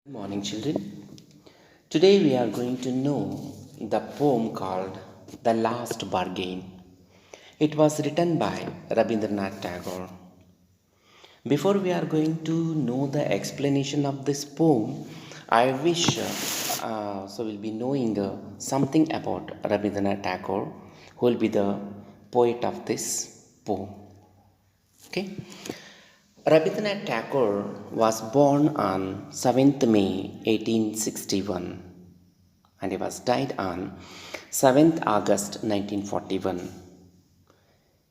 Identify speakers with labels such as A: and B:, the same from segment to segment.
A: Good morning, children. Today we are going to know the poem called The Last Bargain. It was written by Rabindranath Tagore. Before we are going to know the explanation of this poem, I wish we'll be knowing something about Rabindranath Tagore, who will be the poet of this poem. Okay. Rabindranath Tagore was born on 7th May 1861 and he was died on 7th August 1941.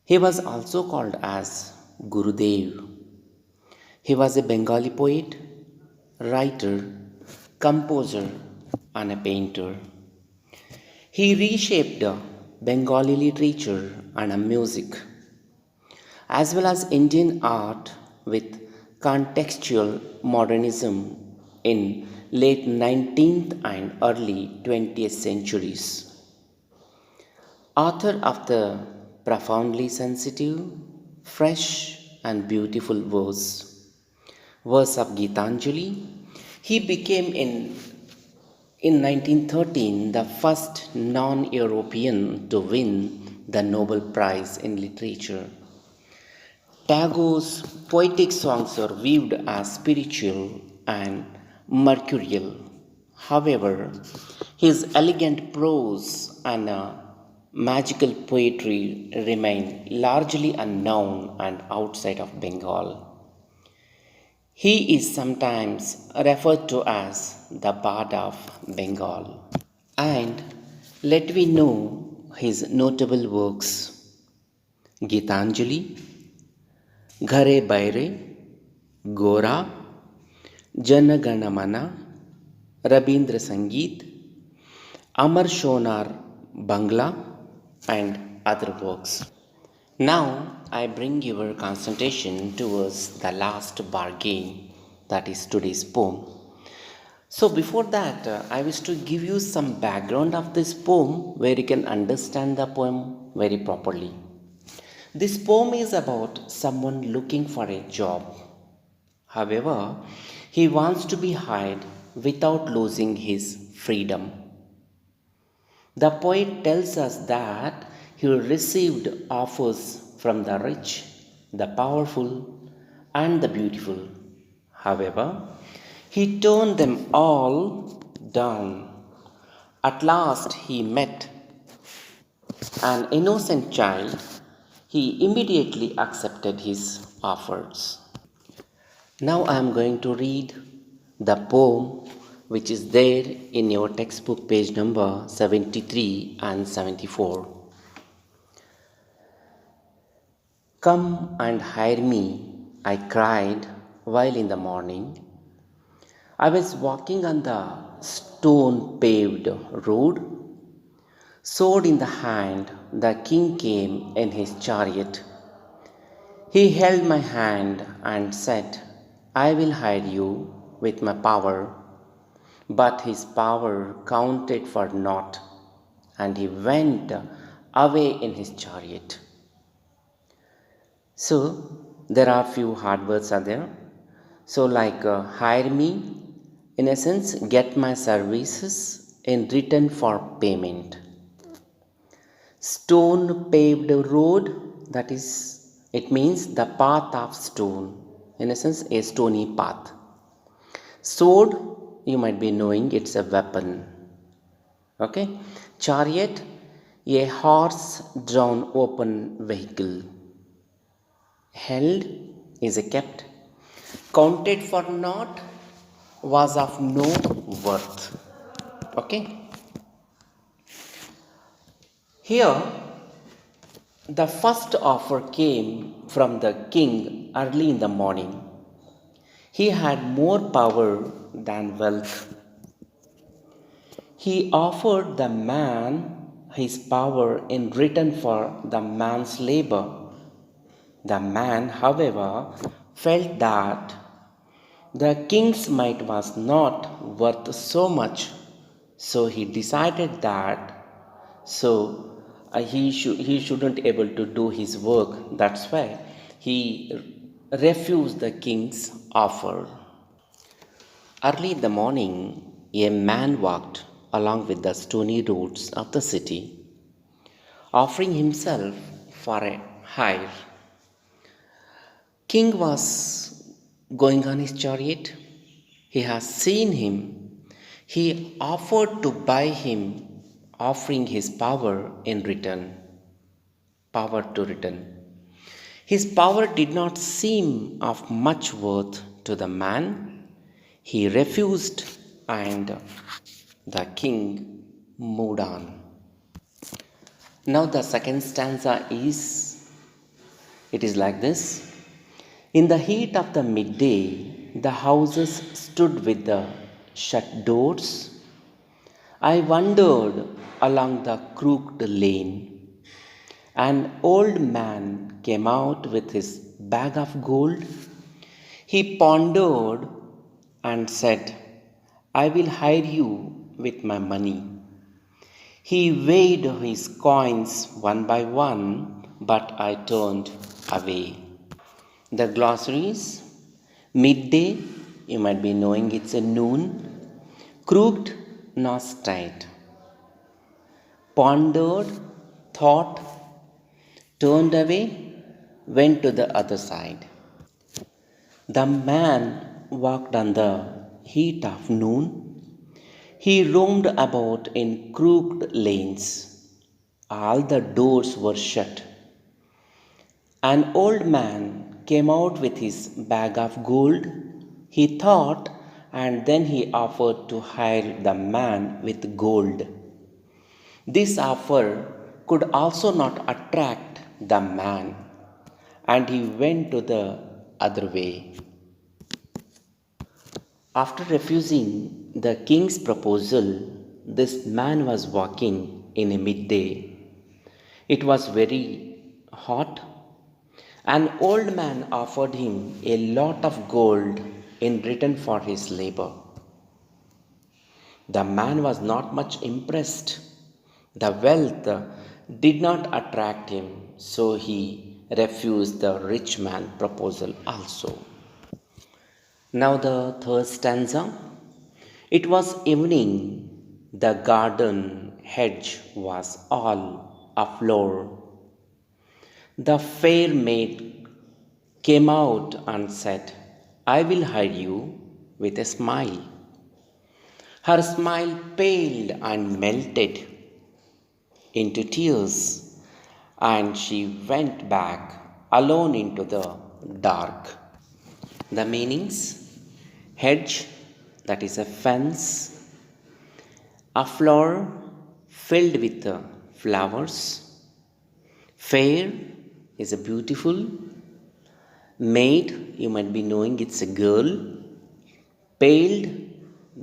A: He was also called as Gurudev. He was a Bengali poet, writer, composer, and a painter. He reshaped Bengali literature and music, as well as Indian art with contextual modernism in late 19th and early 20th centuries. Author of the profoundly sensitive, fresh and beautiful verse of Gitanjali, he became in 1913 the first non-European to win the Nobel Prize in Literature. Tagore's poetic songs are viewed as spiritual and mercurial. However, his elegant prose and magical poetry remain largely unknown and outside of Bengal. He is sometimes referred to as the Bard of Bengal. And let me know his notable works: Gitanjali, घरे बैरे, गोरा, Jana Gana Mana, Rabindra Sangeet, Amar Shonar Bangla, and other works. Now I bring your concentration towards the last bargain, that is today's poem. So before that, I wish to give you some background of this poem where you can understand the poem very properly. This poem is about someone looking for a job. However, he wants to be hired without losing his freedom. The poet tells us that he received offers from the rich, the powerful, and the beautiful. However, he turned them all down. At last, he met an innocent child. He immediately accepted his offers. Now I am going to read the poem which is there in your textbook, page number 73 and 74. Come and hire me, I cried while in the morning. I was walking on the stone paved road. Sword in the hand, the king came in his chariot. He held my hand and said, I will hire you with my power. But his power counted for naught, and he went away in his chariot. So, there are few hard words are there. So, like hire me, in essence, get my services in return for payment. Stone paved road, that is, it means the path of stone, in essence, a stony path. Sword, you might be knowing it's a weapon. Okay. Chariot, a horse drawn open vehicle. Held is a kept. Counted for naught, was of no worth. Okay. Here, the first offer came from the king early in the morning. He had more power than wealth. He offered the man his power in return for the man's labor. The man, however, felt that the king's might was not worth so much, so he decided that he shouldn't able to do his work. That's why he refused the king's offer. Early in the morning, a man walked along with the stony roads of the city, offering himself for a hire. King was going on his chariot. He has seen him. He offered to buy him, offering his power in return. Power to return. His power did not seem of much worth to the man. He refused, and the king moved on. Now, the second stanza is like this. In the heat of the midday, the houses stood with the shut doors. I wandered along the crooked lane. An old man came out with his bag of gold. He pondered and said, I will hire you with my money. He weighed his coins one by one, but I turned away. The glossaries, midday, you might be knowing it's a noon, crooked, not straight, pondered, thought, turned away, went to the other side. The man walked on the heat of noon. He roamed about in crooked lanes. All the doors were shut. An old man came out with his bag of gold. He thought, and then he offered to hire the man with gold. This offer could also not attract the man, and he went to the other way. After refusing the king's proposal, this man was walking in a midday. It was very hot. An old man offered him a lot of gold in return for his labor. The man was not much impressed. The wealth did not attract him, so he refused the rich man's proposal also. Now, the third stanza. It was evening, the garden hedge was all aflower. The fair maid came out and said, I will hire you with a smile. Her smile paled and melted into tears, and she went back alone into the dark. The meanings: hedge, that is a fence, a flower filled with flowers, fair is a beautiful, maid, you might be knowing it's a girl, paled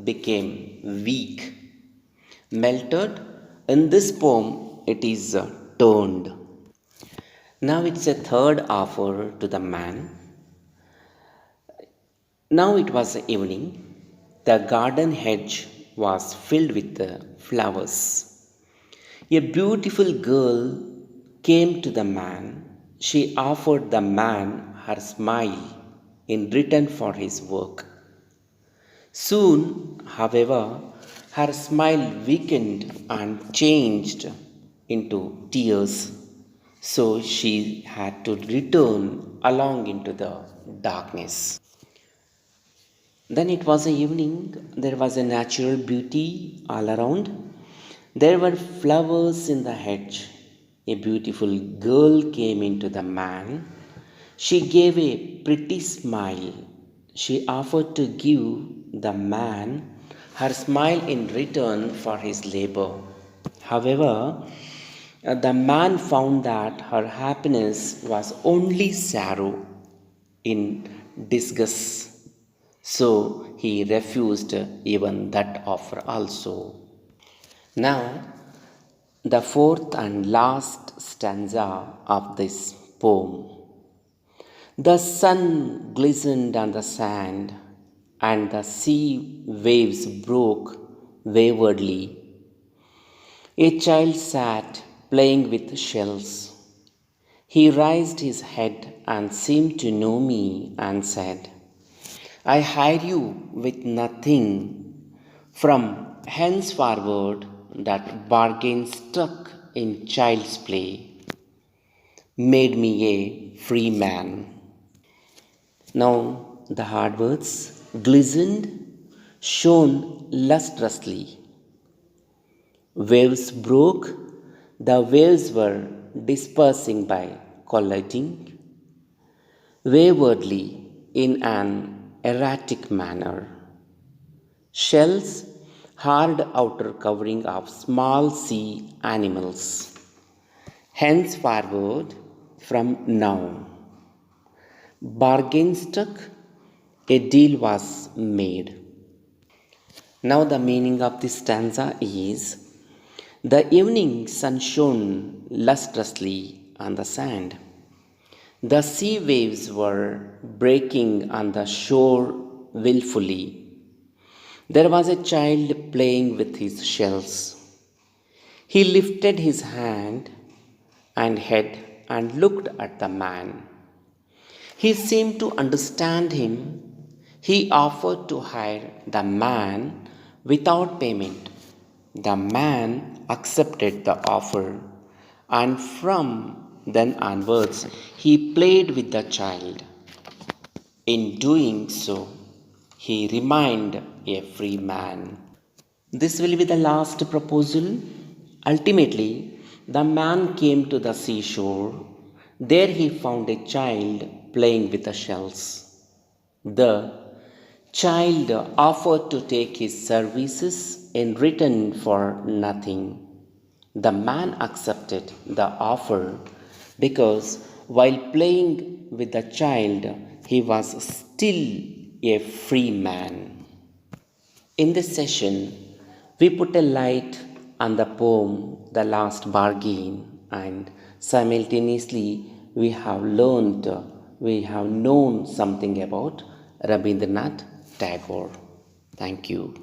A: became weak, melted. In this poem, it is turned. Now it's a third offer to the man. Now it was evening. The garden hedge was filled with flowers. A beautiful girl came to the man. She offered the man her smile in return for his work. Soon, however, her smile weakened and changed into tears, so she had to return along into the darkness. Then it was a evening, there was a natural beauty all around. There were flowers in the hedge. A beautiful girl came into the man. She gave a pretty smile. She offered to give the man her smile in return for his labor. However, the man found that her happiness was only sorrow in disgust. So he refused even that offer also. Now, the fourth and last stanza of this poem. The sun glistened on the sand, and the sea waves broke waywardly. A child sat playing with shells. He raised his head and seemed to know me and said, I hire you with nothing. From henceforward, that bargain stuck in child's play made me a free man. Now the hard words glistened, shone lustrously. Waves broke, the waves were dispersing by colliding waywardly in an erratic manner. Shells, hard outer covering of small sea animals. Henceforward, from now, bargain struck, a deal was made. Now, the meaning of this stanza is the evening sun shone lustrously on the sand. The sea waves were breaking on the shore wilfully. There was a child playing with his shells. He lifted his hand and head and looked at the man. He seemed to understand him. He offered to hire the man without payment. The man accepted the offer, and from then onwards, he played with the child. In doing so, he remained a free man. This will be the last proposal. Ultimately, the man came to the seashore. There he found a child playing with the shells. The child offered to take his services in return for nothing. The man accepted the offer because while playing with the child, he was still a free man. In this session, we put a light on the poem The Last Bargain, and simultaneously we have known something about Rabindranath Tagore. Thank you.